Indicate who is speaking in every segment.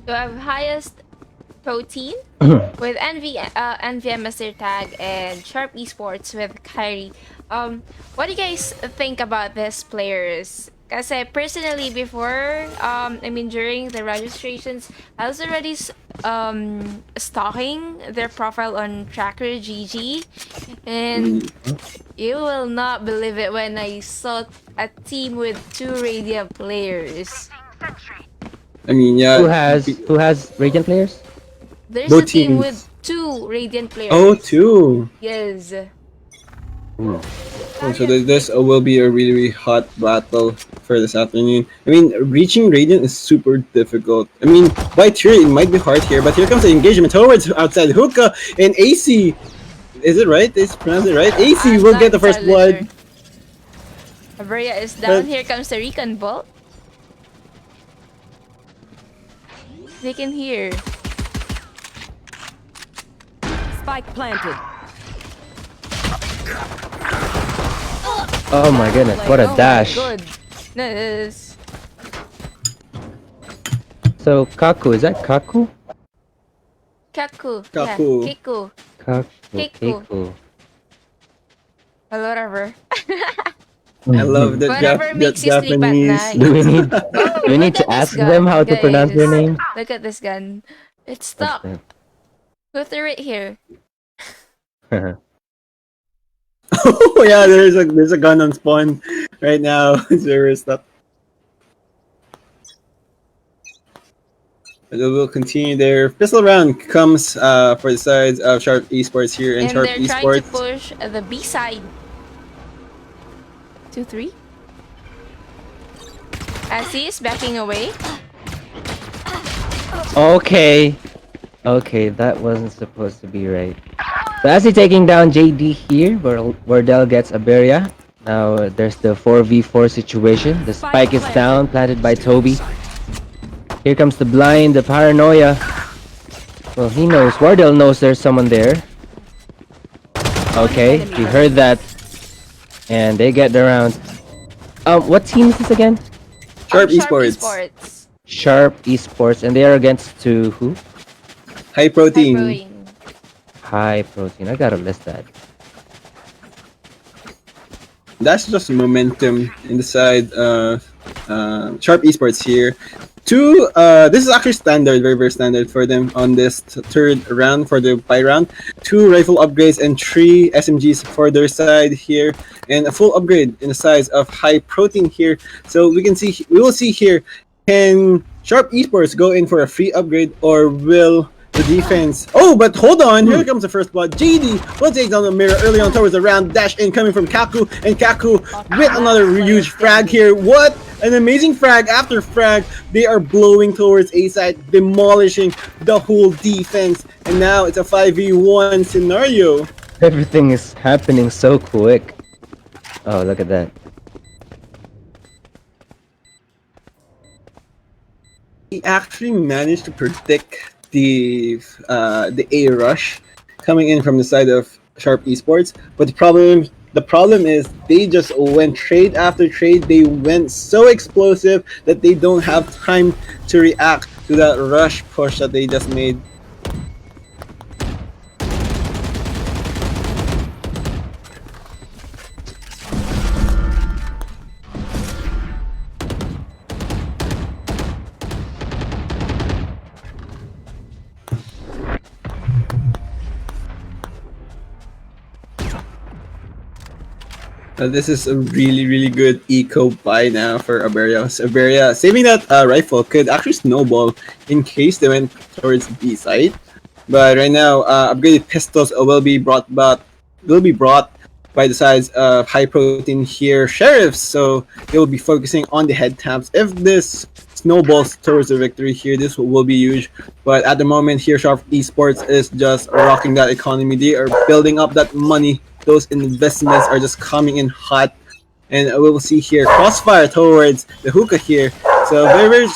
Speaker 1: You have highest protein with NVM as their tag and Sharp Esports with CAIRI. What do you guys think about these players? Kasi personally before, during the registrations, I was already stalking their profile on Tracker GG, and you will not believe it when I saw a team with 2 Radiant players.
Speaker 2: I mean, yeah.
Speaker 3: Who has Radiant players?
Speaker 1: There's
Speaker 2: Both
Speaker 1: a team
Speaker 2: teams.
Speaker 1: with 2 Radiant players.
Speaker 2: Oh, two.
Speaker 1: Yes.
Speaker 3: Ooh.
Speaker 2: Oh, so this will be a really, really hot battle for this afternoon. I mean, reaching Radiant is super difficult. I mean, by tier it might be hard here, but here comes the engagement towards outside Hookah and AC. Is it right? Is pronounced it right? AC
Speaker 1: I'm
Speaker 2: will
Speaker 1: not
Speaker 2: get the first
Speaker 1: entirely
Speaker 2: blood.
Speaker 1: sure. Averia is down. Here comes the recon bolt. They can hear.
Speaker 4: Spike planted.
Speaker 3: Oh my goodness, what a dash.
Speaker 1: Goodness.
Speaker 3: So Kaku, is that Kaku?
Speaker 1: Kaku.
Speaker 2: Kaku.
Speaker 1: Yeah, Kiku.
Speaker 3: Kaku.
Speaker 1: Kiku. Well, whatever.
Speaker 2: I love that,
Speaker 1: Whatever makes you sleep at
Speaker 2: Japanese.
Speaker 1: night.
Speaker 3: Do we need,
Speaker 1: Oh,
Speaker 3: do we need
Speaker 1: look
Speaker 3: to
Speaker 1: at
Speaker 3: ask
Speaker 1: this gun,
Speaker 3: them how to pronounce their
Speaker 1: guys.
Speaker 3: name?
Speaker 1: Look at this gun. It's stuck. Put it right here.
Speaker 2: Oh yeah, there's a gun on spawn right now. Zero stuff. But we'll continue there. Pistol round comes for the sides of Sharp Esports here and Sharp
Speaker 1: they're trying to
Speaker 2: Esports.
Speaker 1: push the B side. 2-3. Asi is backing away.
Speaker 3: Okay. Okay, that wasn't supposed to be right. So as he's taking down JD here, Wardell gets Iberia. Now there's the 4v4 situation. The spike is down, planted by Toby. Here comes the blind, the paranoia. Well, he knows. Wardell knows there's someone there. Okay, he heard that. And they get the round. What team is this again?
Speaker 2: Sharp Esports.
Speaker 3: Sharp Esports, and they are against to who?
Speaker 2: High protein.
Speaker 3: High protein. I gotta list that.
Speaker 2: That's just momentum in the side. Sharp Esports here. This is actually standard, very, very standard for them on this third round, for the buy round. 2 rifle upgrades and 3 SMGs for their side here, and a full upgrade in the size of high protein here. So we will see here, can Sharp Esports go in for a free upgrade, or will the defense... Oh, but hold on, here comes the first blood. JD will take down the mirror early on towards the round. Dash in coming from Kaku, and Kaku with another huge frag here. What an amazing frag after frag. They are blowing towards A side, demolishing the whole defense, and now it's a 5v1 scenario.
Speaker 3: Everything is happening so quick. Oh, look at that.
Speaker 2: He actually managed to predict the A rush coming in from the side of Sharp Esports, but the problem is they just went trade after trade. They went so explosive that they don't have time to react to that rush push that they just made. This is a really, really good eco buy now for Iberia. So Iberia saving that rifle could actually snowball in case they went towards B side. But right now, upgraded pistols will be brought by the sides of high protein here sheriffs. So they will be focusing on the head taps. If this snowballs towards the victory here, this will be huge. But at the moment here, Sharp Esports is just rocking that economy. They are building up that money. Those investments are just coming in hot, and we will see here crossfire towards the hookah here. So very,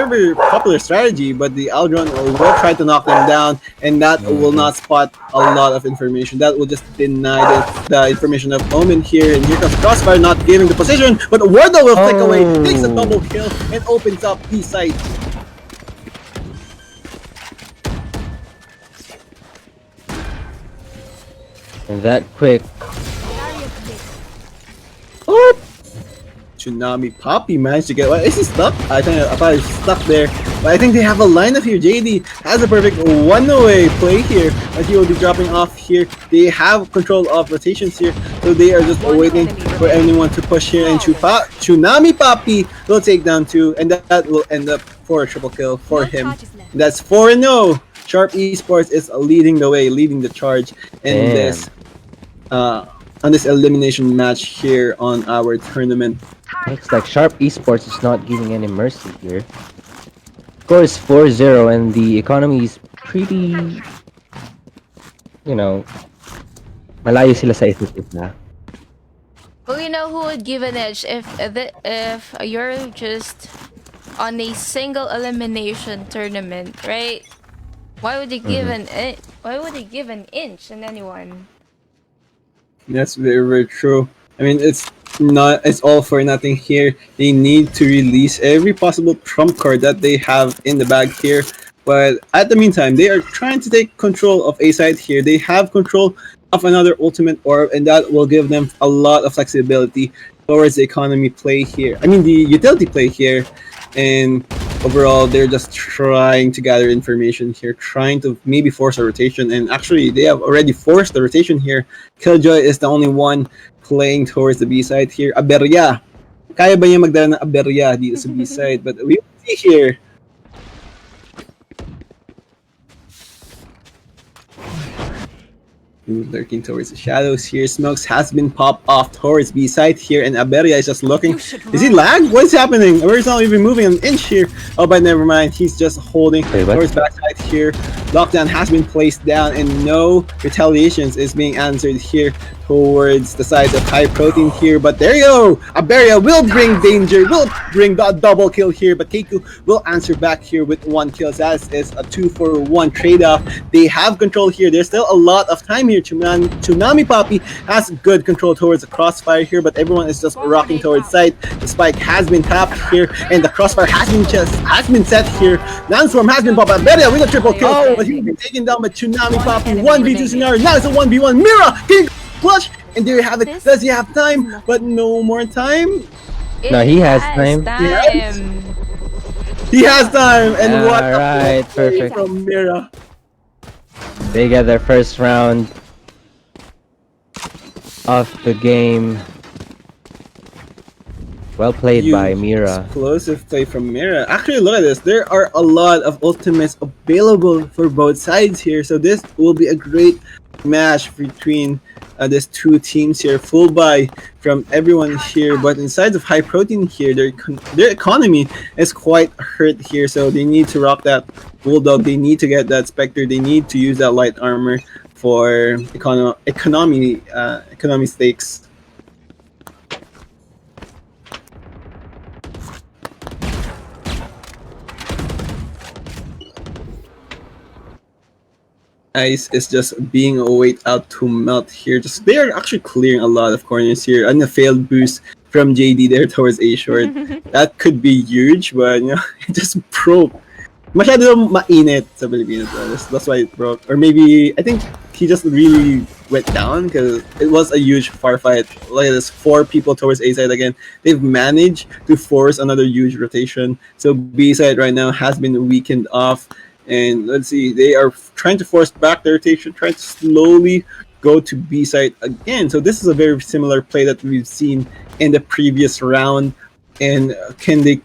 Speaker 2: very popular strategy, but the Aldron will try to knock them down, and that will not spot a lot of information. That will just deny the information of Omen here, and here comes crossfire, not giving the position, but Wardell will flick away, takes a double kill, and opens up the site.
Speaker 3: And that quick.
Speaker 2: Oh! Tsunami Poppy managed to get. Well, is he stuck? I thought he's stuck there. But I think they have a lineup here. JD has a perfect one-away play here, but he will be dropping off here. They have control of rotations here, so they are just waiting for anyone to push here. And Tsunami Poppy will take down 2, and that will end up for a triple kill for him. That's 4-0. Sharp Esports is leading the way, leading the charge in
Speaker 3: Damn.
Speaker 2: this on this elimination match here on our tournament.
Speaker 3: Looks like Sharp Esports is not giving any mercy here. Score is 4-0 and the economy is pretty, you know, malayo sila sa isa't isa.
Speaker 1: Well, you know who would give an edge if you're just on a single elimination tournament, right? Why would they give why would they give an inch in anyone?
Speaker 2: That's very, very true. I mean, it's all for nothing here. They need to release every possible trump card that they have in the bag here. But at the meantime, they are trying to take control of A side here. They have control of another ultimate orb, and that will give them a lot of flexibility towards the economy play here. I mean, the utility play here. And overall, they're just trying to gather information here, trying to maybe force a rotation. And actually, they have already forced the rotation here. Killjoy is the only one playing towards the B side here. Aberya. Kaya ba niya magdala ng Aberya dito sa B side? But we will see here. Lurking towards the shadows here. Smokes has been popped off towards B side here, and Aberia is just looking. Is he lag? What's happening? Aberia's not even moving an inch here. Oh, but never mind. He's just holding towards backside here. Lockdown has been placed down, and no retaliations is being answered here towards the side of high protein here. But there you go. Aberia will bring danger, will bring the double kill here, but Keiku will answer back here with 1 kill. That is a 2-for-1 trade-off. They have control here. There's still a lot of time here. Tsunami Poppy has good control towards the crossfire here, but everyone is just rocking towards side. The spike has been tapped here, and the crossfire has been set here. Landstorm has been popped. Aberia with a triple kill, but he will be taken down by Tsunami Poppy. 1v2 scenario. Now it's a 1v1. Mira can clutch, and there you have it. Does he have time? But no more time.
Speaker 3: No, he has time.
Speaker 2: He has time, and what a
Speaker 3: Alright,
Speaker 2: play
Speaker 3: perfect.
Speaker 2: from Mira.
Speaker 3: They get their first round of the game. Well played by Mira.
Speaker 2: Explosive play from Mira. Actually, look at this. There are a lot of ultimates available for both sides here, so this will be a great match between these two teams here. Full buy from everyone here, but inside of high protein here, their economy is quite hurt here, so they need to rock that bulldog. They need to get that specter. They need to use that light armor for economy stakes. Ice is just being a wait out to melt here. Just they are actually clearing a lot of corners here, and a failed boost from JD there towards A short. That could be huge, but you know, it just broke. Masyado mainit sa Pilipinas. That's why it broke. Or maybe I think he just really went down because it was a huge far fight. Look at this, 4 people towards A side again. They've managed to force another huge rotation. So B side right now has been weakened off. And let's see, they are trying to force back the rotation, trying to slowly go to B side again. So this is a very similar play that we've seen in the previous round. And can they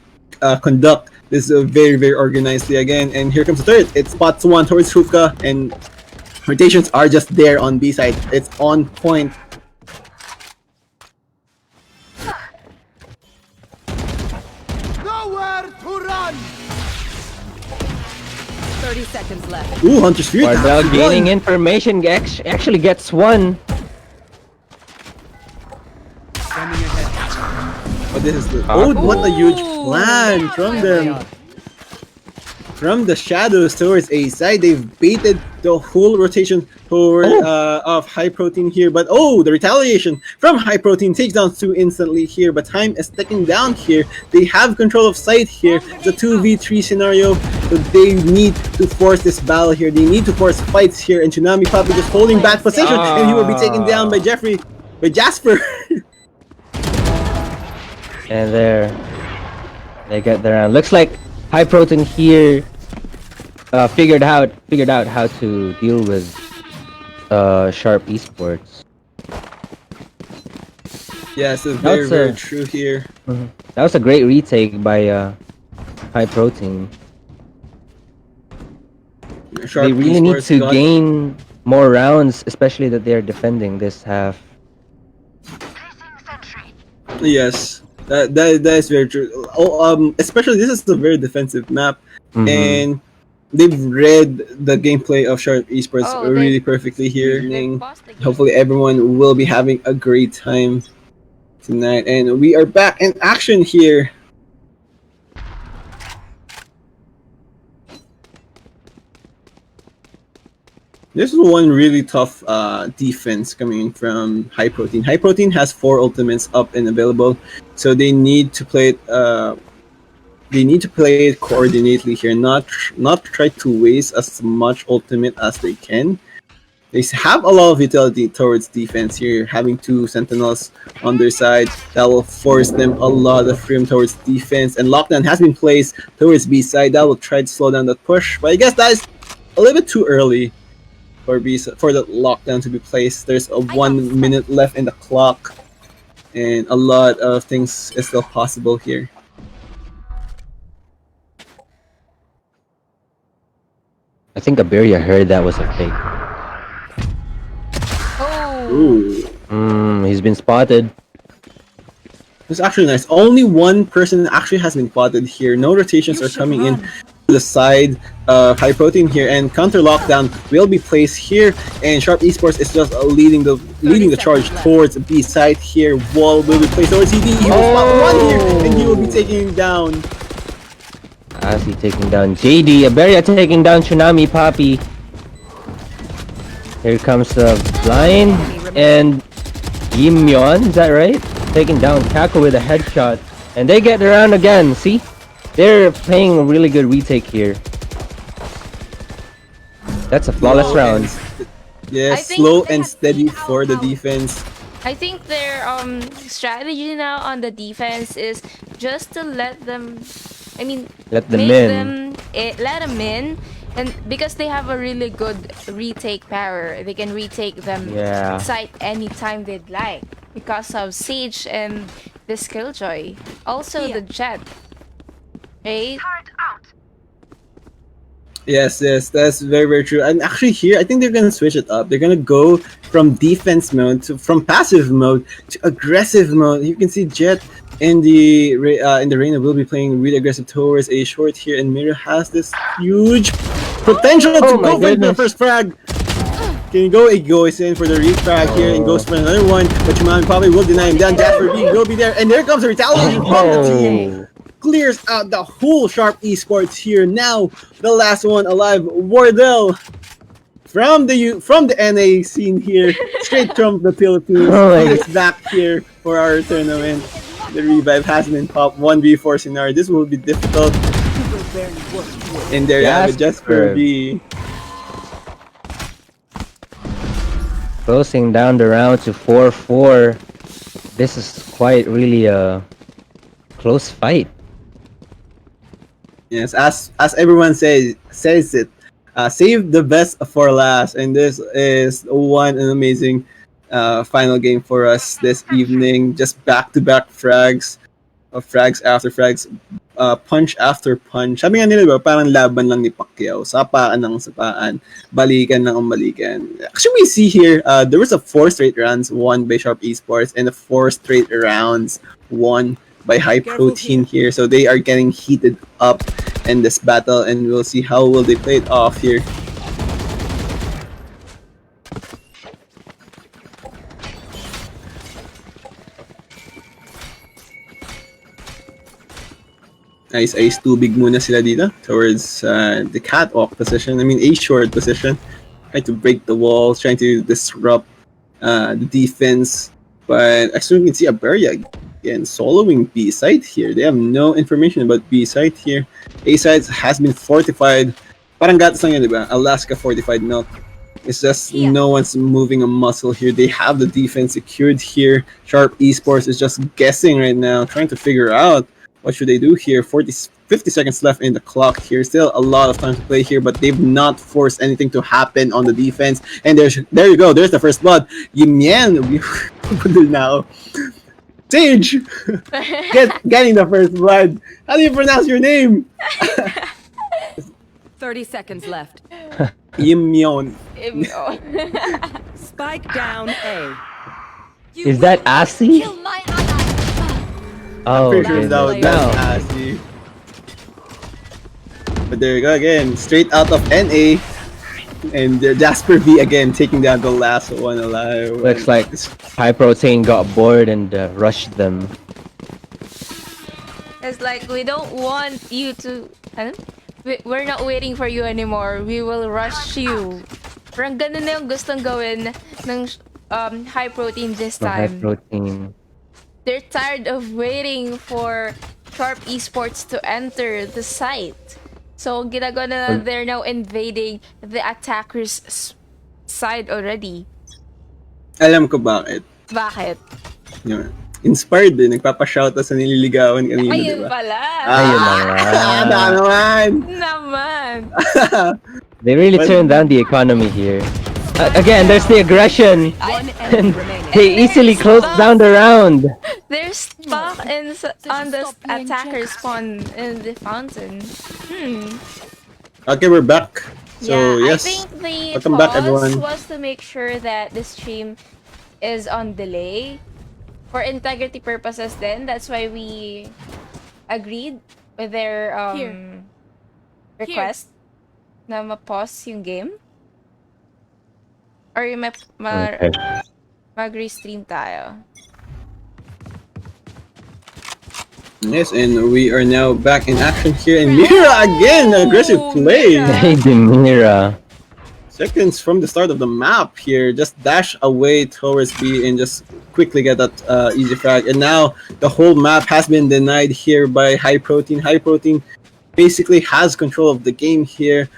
Speaker 2: conduct this very, very organizedly again? And here comes the third. It spots one towards Hookah, and rotations are just there on B side. It's on point.
Speaker 5: Nowhere to run!
Speaker 4: 30 seconds left.
Speaker 2: Ooh, Hunter's Fury.
Speaker 3: Wardell gaining information actually gets one.
Speaker 2: Oh, this is the what a huge plan from them. from the shadows towards A side. They've baited the whole rotation toward of High Protein here, but the retaliation from High Protein takes down 2 instantly here, but time is ticking down here. They have control of site here. It's a 2v3 scenario, so they need to force this battle here. They need to force fights here, and Tsunami Puppy just holding back position, and he will be taken down by Jasper.
Speaker 3: And there, they get their round. Looks like High Protein here figured out how to deal with Sharp Esports.
Speaker 2: Yes, it's very true here.
Speaker 3: That was a great retake by High Protein.
Speaker 2: Sharp
Speaker 3: they really need
Speaker 2: Esports
Speaker 3: to gain more rounds, especially that they're defending this half.
Speaker 2: Yes, that is very true. Especially this is a very defensive map, and they've read the gameplay of Sharp Esports really perfectly here. Hopefully, everyone will be having a great time tonight, and we are back in action here. This is one really tough defense coming in from High Protein. High Protein has 4 ultimates up and available, so they need to play it. They need to play it coordinately here, not try to waste as much ultimate as they can. They have a lot of utility towards defense here, having 2 sentinels on their side. That will force them a lot of freedom towards defense, and lockdown has been placed towards B side. That will try to slow down that push, but I guess that is a little bit too early for the lockdown to be placed. There's a 1 minute left in the clock, and a lot of things is still possible here.
Speaker 3: I think Iberia heard that was a fake.
Speaker 2: Ooh.
Speaker 3: He's been spotted.
Speaker 2: It's actually nice. Only one person actually has been spotted here. No rotations are coming in to the side of High Protein here, and counter lockdown will be placed here, and Sharp Esports is just leading the charge towards B side here. Wall will be placed towards CD. He will spot one here, and he will be taking him down.
Speaker 3: As he taking down JD, Iberia taking down Tsunami Poppy. Here comes the blind, and Yimyeon, is that right? Taking down Kako with a headshot, and they get around again. See, they're playing a really good retake here. That's a flawless round.
Speaker 2: Yes, slow and steady for the defense.
Speaker 1: I think their strategy now on the defense is just to let them
Speaker 3: let them in.
Speaker 1: Let them in, and because they have a really good retake power, they can retake them site anytime they'd like because of Sage and the Skilljoy. Also the Jet. Right?
Speaker 2: Yes, that's very true. And actually here, I think they're gonna switch it up. They're gonna go from defense mode from passive mode to aggressive mode. You can see Jet in the Reina will be playing really aggressive towards A short here, and Mira has this huge potential to go for the first frag. Can you go? He goes in for the refrag here and goes for another one, but Tsunami probably will deny him. Then Jasper B will be there, and there comes a retaliation from the team. Clears out the whole Sharp Esports here. Now the last one alive, Wardell from the NA scene here, straight from the Philippines. He is back here for our tournament. The revive has been popped. 1v4 scenario. This will be difficult. And there you have it, Jasper B.
Speaker 3: Closing down the round to 4-4. This is quite really a close fight.
Speaker 2: Yes, as everyone says it, save the best for last, and this is an amazing final game for us this evening. Just back-to-back frags, frags after frags, punch after punch. Sabi nga nila, diba, parang laban lang ni Pacquiao, sapaan ng sapaan, balikan ng balikan. Actually, we see here, there was a 4 straight rounds won by Sharp Esports, and 4 straight rounds won by High Protein here, so they are getting heated up in this battle, and we'll see how will they play it off here. Ice tubig muna sila dito towards the catwalk position. I mean, A short position. Trying to break the walls, trying to disrupt the defense. But as you can see, Aberia again soloing B side here. They have no information about B side here. A side has been fortified. Parang gatas lang yun, diba? Alaska fortified milk. It's just no one's moving a muscle here. They have the defense secured here. Sharp Esports is just guessing right now, trying to figure out what should they do here. 50 seconds left in the clock here. Still a lot of time to play here, but they've not forced anything to happen on the defense. And there you go. There's the first blood. Yimian now. Sage, getting the first blood. How do you pronounce your name?
Speaker 4: 30 seconds left.
Speaker 2: Yimyeon.
Speaker 4: Spike down A.
Speaker 3: Is that Asi? Oh,
Speaker 2: Pretty sure
Speaker 3: okay.
Speaker 2: that
Speaker 3: Now,
Speaker 2: was Asi. But there you go again, straight out of NA. And Jasper V again taking down the last one alive.
Speaker 3: looks like High Protein got bored and rushed them.
Speaker 1: It's like we don't want you to. Ano? We're not waiting for you anymore. We will rush you. Parang ganun na yung gustong gawin ng high protein this
Speaker 3: The High
Speaker 1: time.
Speaker 3: Protein.
Speaker 1: They're tired of waiting for Sharp Esports to enter the site. So ginagawa na they're now invading the attackers' side already.
Speaker 2: Alam ko bakit.
Speaker 1: Bakit?
Speaker 2: Yun. Inspired din. Nagpapashoutout sa nililigawan kanina,
Speaker 1: Ayun
Speaker 2: diba?
Speaker 1: pala.
Speaker 3: Ayun na nga.
Speaker 2: Naman!
Speaker 1: Naman.
Speaker 3: They really turned down the economy here. Again, there's the aggression.
Speaker 4: One enemy remaining.
Speaker 3: They easily closed down the round.
Speaker 1: They're stuck on the attacker spawn in the fountain.
Speaker 2: Okay, we're back. So,
Speaker 1: yeah,
Speaker 2: yes.
Speaker 1: I think the
Speaker 2: Welcome
Speaker 1: pause
Speaker 2: back, everyone.
Speaker 1: was to make sure that the stream is on delay. For integrity purposes then, that's why we agreed with their request na ma-pause yung game. Or yung
Speaker 3: Okay.
Speaker 1: mag-restream tayo.
Speaker 2: Yes, and we are now back in action here. And Mira again, aggressive play.
Speaker 3: Hey, Demira.
Speaker 2: Seconds from the start of the map here, just dash away towards B and just quickly get that easy frag. And now the whole map has been denied here by High Protein. High Protein basically has control of the game here.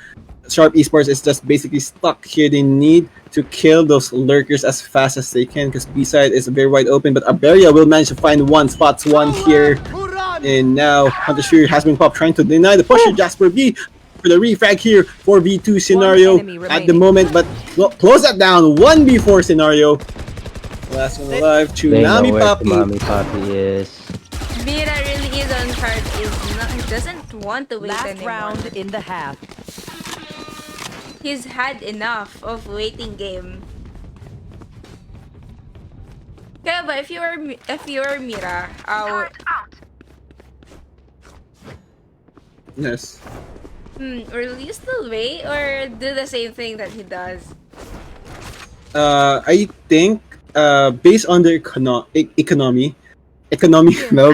Speaker 2: Sharp Esports is just basically stuck here. They need to kill those lurkers as fast as they can because B side is very wide open. But Aberia will manage to find one, spots one here. And now Hunter Fury has been popped, trying to deny the pusher. Jasper V for the refrag here, 4v2 scenario
Speaker 4: enemy
Speaker 2: at the
Speaker 4: remaining.
Speaker 2: moment, but close that down. 1v4 scenario. Last one alive,
Speaker 3: They know
Speaker 2: Tsunami
Speaker 3: where
Speaker 2: Papi.
Speaker 3: Mami Papi is.
Speaker 1: Mira really is on card. He doesn't want to wait
Speaker 4: Last
Speaker 1: anymore.
Speaker 4: round in the half.
Speaker 1: He's had enough of waiting game. Kaya ba, if you were Mira,
Speaker 2: Yes.
Speaker 1: will you still wait or do the same thing that he does?
Speaker 2: I think based on their economy, no,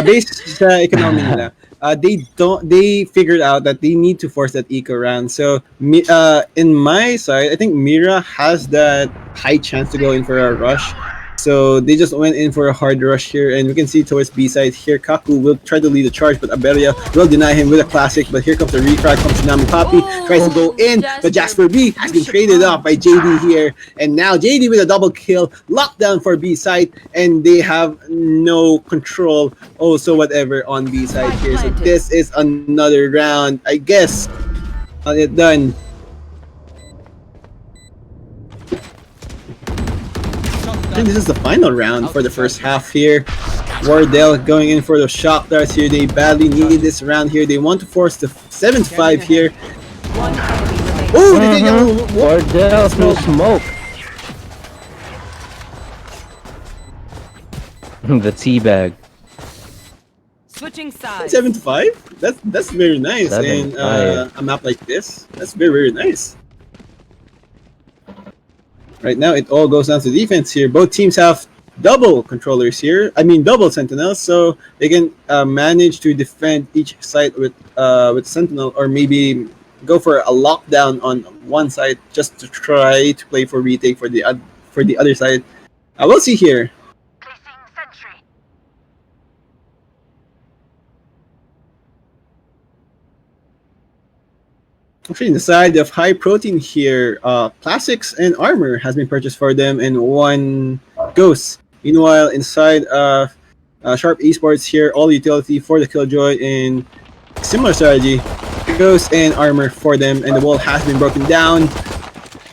Speaker 2: based sa economy nila, they figured out that they need to force that eco round. So in my side, I think Mira has that high chance to go in for a rush. So they just went in for a hard rush here, and we can see towards B side here, Kaku will try to lead the charge, but Aberia will deny him with a classic. But here comes the refrag from Tsunami Papi, tries to go in, but Jasper B has been traded off by JD here, and now JD with a double kill, lockdown for B side, and they have no control also whatever on B side here. So this is another round, I guess. It done. I think this is the final round for the first half here. Wardell going in for the shock darts here. They badly need this round here. They want to force the 7-5 here.
Speaker 4: One enemy remaining.
Speaker 2: Oh, they take
Speaker 3: Wardell through smoke. The teabag.
Speaker 4: Switching sides.
Speaker 2: 7-5. That's very nice. And
Speaker 3: 7-5.
Speaker 2: a map like this, that's very nice. Right now, it all goes down to defense here. Both teams have double controllers here. I mean, double sentinels, so they can manage to defend each side with sentinel, or maybe go for a lockdown on one side just to try to play for retake for the other side. We'll see here. Actually, in the side of high protein here, classics and armor has been purchased for them, and one ghost. Meanwhile, inside Sharp Esports here, all utility for the Killjoy in similar strategy, ghost and armor for them, and the wall has been broken down.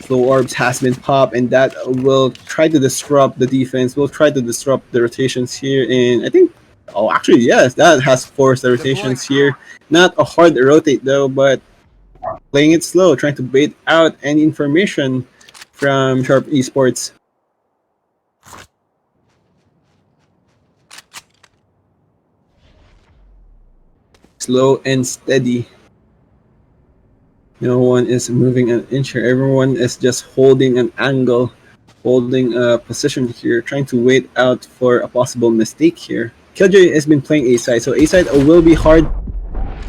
Speaker 2: Slow orbs has been popped, and that will try to disrupt the defense. Will try to disrupt the rotations here, and I think, oh, actually, yes, that has forced the rotations here. Not a hard rotate though, but playing it slow, trying to bait out any information from Sharp Esports. Slow and steady. No one is moving an inch here. Everyone is just holding an angle, holding a position here, trying to wait out for a possible mistake here. Killjoy has been playing A side, so A side will be hard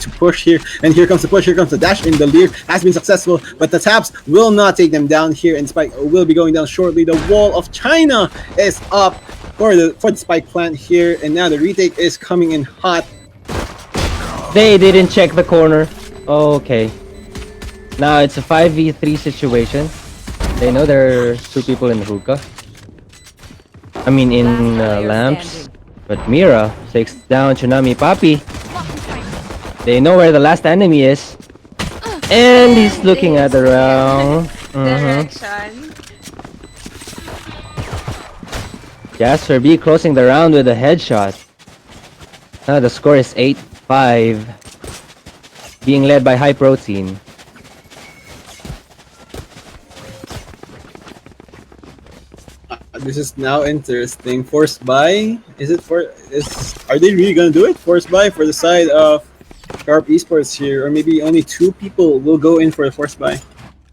Speaker 2: to push here, and here comes the push, here comes the dash in. The leer has been successful, but the taps will not take them down here, and Spike will be going down shortly. The wall of China is up for the Spike plant here, and now the retake is coming in hot.
Speaker 3: They didn't check the corner. Okay. Now it's a 5v3 situation. They know there's two people in hookah. I mean in lamps. But Mira takes down Tsunami Papi. They know where the last enemy is. And he's looking at the wrong
Speaker 1: direction.
Speaker 3: Jasper B closing the round with a headshot. Now the score is 8-5. Being led by High Protein.
Speaker 2: This is now interesting. Forced buy? Are they really gonna do it? Forced buy for the side of Sharp Esports here, or maybe only two people will go in for a forced buy.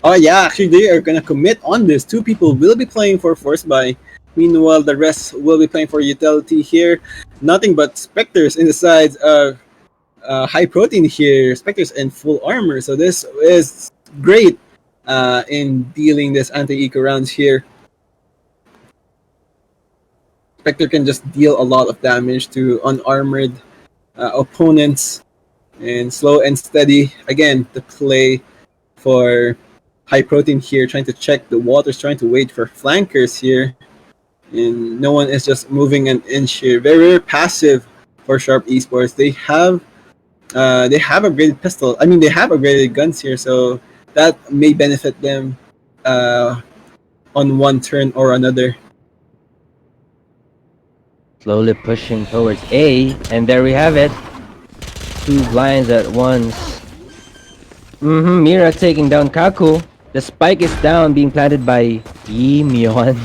Speaker 2: Oh yeah, actually they are gonna commit on this. Two people will be playing for forced buy. Meanwhile, the rest will be playing for utility here. Nothing but Spectres in the sides of High Protein here. Spectres in full armor. So this is great in dealing this anti-eco rounds here. Spectre can just deal a lot of damage to unarmored opponents. And slow and steady, again, the play for High Protein here, trying to check the waters, trying to wait for flankers here. And no one is just moving an inch here. Very, very passive for Sharp Esports. They have upgraded pistol. I mean, they have upgraded guns here, so that may benefit them on one turn or another.
Speaker 3: Slowly pushing towards A, and there we have it. Two blinds at once. Mira taking down Kaku. The spike is down, being planted by Yimyeon.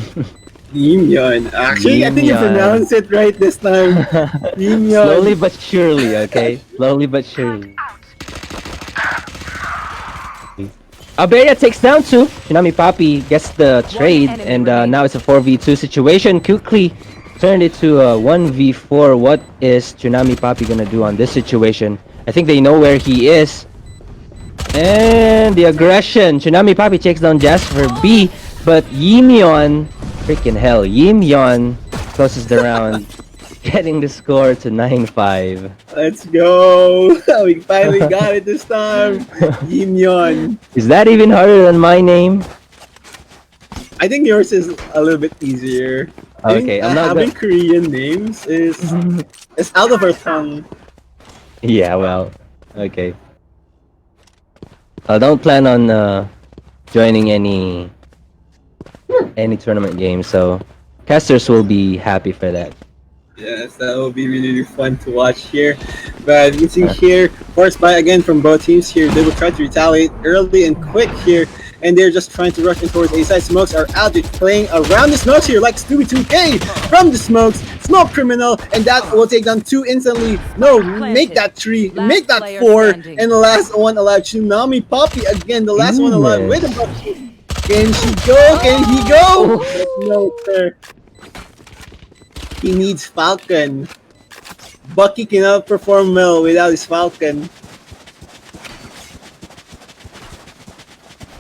Speaker 2: Yimyeon. Actually, I think you pronounced it right this time. Yimyeon.
Speaker 3: Slowly but surely, okay? Slowly but surely. Alberia takes down two. Tsunami Papi gets the trade, and now it's a 4v2 situation. Quickly turned it to a 1v4. What is Tsunami Papi gonna do on this situation? I think they know where he is. And the aggression. Tsunami Papi takes down Jasper B, but Yimyeon, freaking hell, Yimyeon closes the round, getting the score to 9-5.
Speaker 2: Let's go! We finally got it this time. Yimyeon.
Speaker 3: Is that even harder than my name?
Speaker 2: I think yours is a little bit easier.
Speaker 3: Okay, I'm not
Speaker 2: having Korean names is out of our tongue.
Speaker 3: Yeah, well, okay. I don't plan on joining any tournament games, so casters will be happy for that.
Speaker 2: Yes, that will be really, really fun to watch here. But you see here, forced by again from both teams here. They will try to retaliate early and quick here. And they're just trying to rush in towards A side. Smokes are out. They're playing around the smokes here like Stewie 2K from the smokes. Smoke criminal, and that will take down two instantly. No, make that three, make that four, and the last one alive. Tsunami Papi again, the last one alive with a bucky. Can she go? Can he go? No, sir. He needs Falcon. Bucky cannot perform well without his Falcon.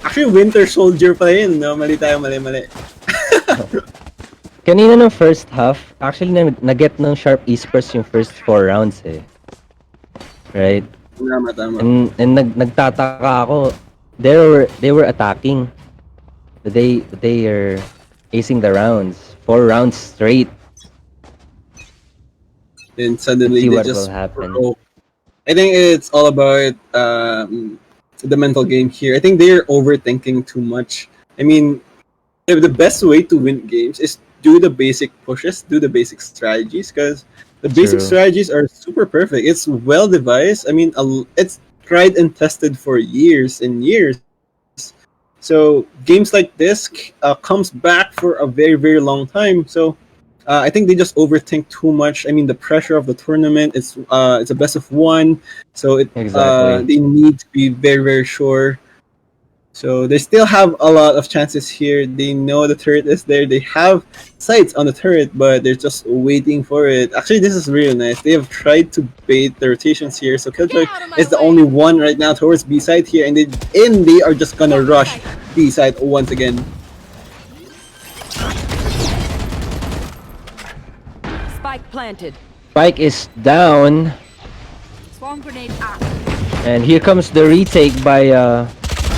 Speaker 2: Actually, Winter Soldier pa yun, no? Mali tayo, mali.
Speaker 3: Kanina ng first half, actually nag-get ng Sharp Esports yung first 4 rounds eh. Right?
Speaker 2: Tama.
Speaker 3: And nagtataka ako. They were attacking. They are acing the rounds. 4 rounds straight.
Speaker 2: And suddenly
Speaker 3: See
Speaker 2: they
Speaker 3: what
Speaker 2: just
Speaker 3: will happen.
Speaker 2: broke. I think it's all about the mental game here. I think they're overthinking too much. I mean, the best way to win games is do the basic pushes, do the basic strategies, because the basic
Speaker 3: True.
Speaker 2: strategies are super perfect. It's well devised. I mean, it's tried and tested for years and years. So games like this comes back for a very very long time. So I think they just overthink too much. I mean, the pressure of the tournament. It's a best of one, so
Speaker 3: Exactly.
Speaker 2: they need to be very very sure. So they still have a lot of chances here. They know the turret is there. They have sights on the turret, but they're just waiting for it. Actually, this is really nice. They have tried to bait the rotations here. So Killjoy is the only one right now towards B side here, and they are just gonna rush B side once again.
Speaker 4: Spike planted.
Speaker 3: Spike is down.
Speaker 4: Swarm grenade out.
Speaker 3: And here comes the retake by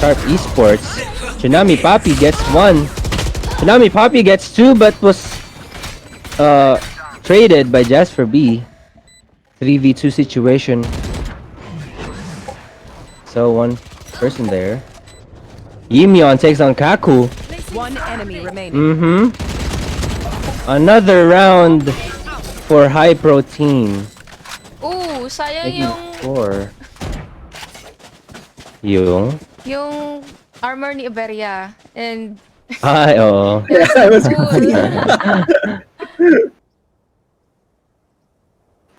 Speaker 3: Sharp Esports. Tsunami Papi gets 1. Tsunami Papi gets 2, but was traded by Jasper B. 3v2 situation. So one person there. Yimyeon takes on Kaku.
Speaker 4: One enemy remaining.
Speaker 3: Another round for high protein.
Speaker 1: Ooh, sayang
Speaker 3: Making
Speaker 1: yung
Speaker 3: score. Yung?
Speaker 1: yung armor ni Iberia and
Speaker 3: Ay, oo.
Speaker 2: Yeah, it was
Speaker 1: cool.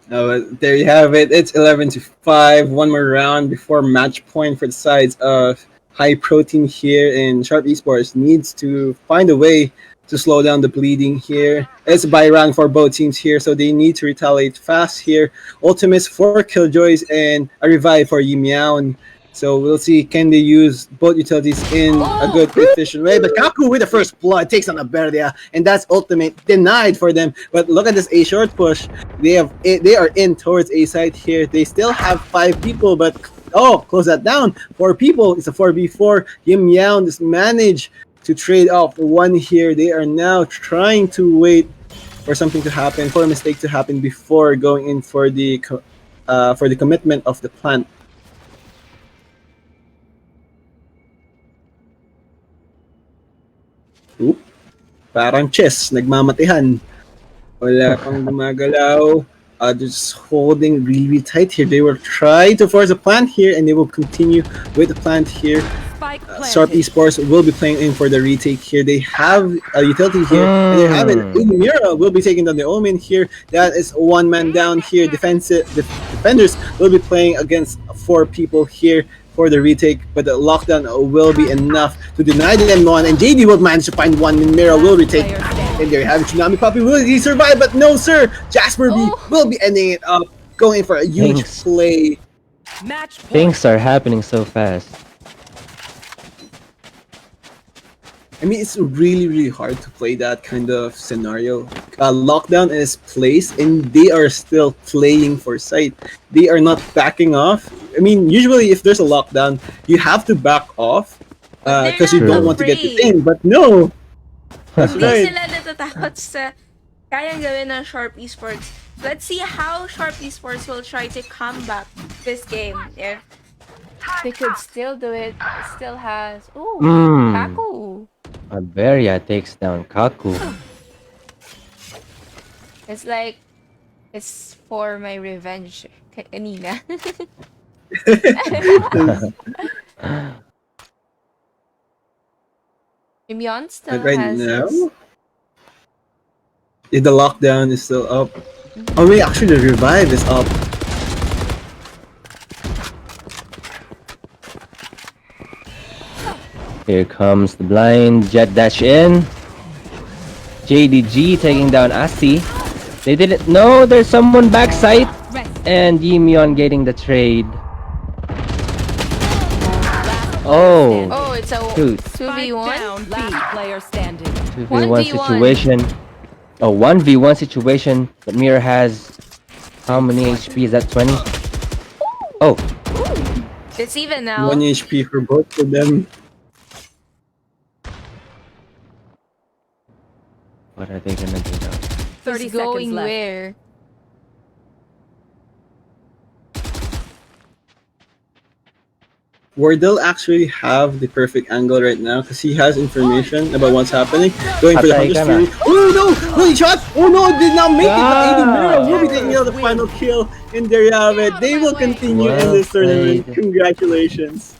Speaker 2: But there you have it. It's 11-5. One more round before match point for the sides of high protein here, and Sharp Esports needs to find a way to slow down the bleeding here. It's a buy round for both teams here, so they need to retaliate fast here. Ultimates for Killjoys and a revive for Yimiao. So we'll see, can they use both utilities in a good, efficient way? But Kaku with the first blood takes on Aberdia, and that's ultimate denied for them. But look at this A short push. They are in towards A side here. They still have 5 people, but close that down. 4 people. It's a 4v4. Yim Yao just managed to trade off 1 here. They are now trying to wait for something to happen, for a mistake to happen before going in for the commitment of the plant. Oop. Parang chess, nagmamatihan. Wala pang gumagalaw. Just holding really tight here. They will try to force a plant here, and they will continue with the plant here.
Speaker 4: Spike
Speaker 2: Sharp
Speaker 4: planted.
Speaker 2: Esports will be playing in for the retake here. They have a utility here, and they have it. Mira will be taking down the Omen here. That is 1 man down here. Defenders will be playing against 4 people here for the retake, but the lockdown will be enough to deny them one, and JD will manage to find 1, and Mira will retake. And there you have it. Tsunami Puppy, will he survive? But no, sir. Jasper B will be ending it up, going for a huge
Speaker 3: Thanks.
Speaker 2: play.
Speaker 4: Match point.
Speaker 3: Things are happening so fast.
Speaker 2: I mean, it's really, really hard to play that kind of scenario. Lockdown is placed, and they are still playing for sight. They are not backing off. I mean, usually if there's a lockdown, you have to back off because you
Speaker 1: They're
Speaker 2: don't
Speaker 1: not
Speaker 2: want to get
Speaker 1: afraid.
Speaker 2: detained. But no, that's
Speaker 1: Hindi
Speaker 2: right.
Speaker 1: sila natatakot sa kayang gawin ng Sharp Esports. Let's see how Sharp Esports will try to combat this game. If they could still do it, it still has... Ooh, Kaku.
Speaker 3: Aberia takes down Kaku.
Speaker 1: It's like, it's for my revenge kanina. Mimyon still
Speaker 2: But right
Speaker 1: has
Speaker 2: now,
Speaker 1: his...
Speaker 2: the lockdown is still up. Oh wait, actually the revive is up.
Speaker 3: Here comes the blind jet dash in. JDG taking down Asi. They didn't. No, there's someone backside, and Yimion getting the trade. Oh,
Speaker 1: Oh, it's a
Speaker 3: shoot.
Speaker 1: 2v1.
Speaker 4: Down, last player standing.
Speaker 3: 2v1
Speaker 1: 1v1.
Speaker 3: situation. A 1v1 situation. But Mira has how many HP? Is that 20? Oh,
Speaker 1: It's even now.
Speaker 2: 1 HP for both of them.
Speaker 3: what are they gonna do now?
Speaker 4: 30
Speaker 1: It's
Speaker 4: seconds
Speaker 1: going
Speaker 4: left.
Speaker 1: where?
Speaker 2: Wardell actually have the perfect angle right now because he has information about what's happening. Going for the
Speaker 3: Patay
Speaker 2: Hunter's
Speaker 3: ka na.
Speaker 2: Fury. Oh no! No, he shot! Oh no, it did not make it! But AD Mira
Speaker 3: Ah.
Speaker 2: will be taking out the final kill. And there you have it. They will continue in this
Speaker 3: Well
Speaker 2: tournament.
Speaker 3: played.
Speaker 2: Congratulations.